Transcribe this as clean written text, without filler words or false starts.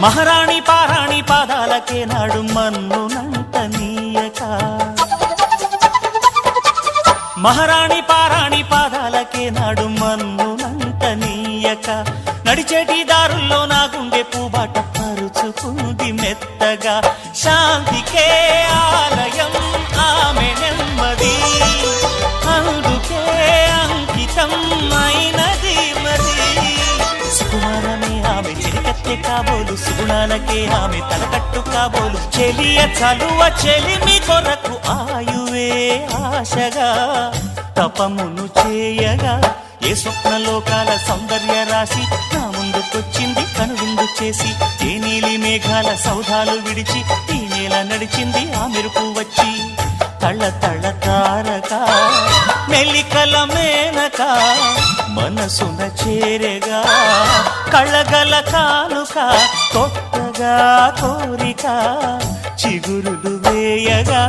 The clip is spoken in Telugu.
మహారాణి పారాణి పాదాలకే నాడు మన్నునంట నీయక మహారాణి పారాణి పాదాలకే నాడు మన్నునంట నీయక నడిచేటి దారుల్లో నా గుండె పూబాట పరుచుకుంది మెత్తగా శాంతికే ఆలయం ఆమె నెమ్మది అందుకే అంకితం అయినది మరి సుకుమారమే ఆమె చిరికత్తె కాబోలు సుగుణాలకే ఆమె తలకట్టు కాబోలు చెలియ చలువ చెలిమి కొరకు ఆయువే ఆశగా తపమును చేయగా ఏ స్వప్నలోకాల సౌందర్య రాశి నా ముందుకొచ్చింది కనువిందు చేసి ఏ నీలి మేఘాల సౌధాలు విడిచి ఈ నేల నడిచింది ఆ మెరుపు వచ్చి తళ్ళ తళ్ళ తారక మెల్లికల మేనక మనసున చేరగా కళ్ళగల కానుక కొత్తగా కోరిక చిగురులు వేయగా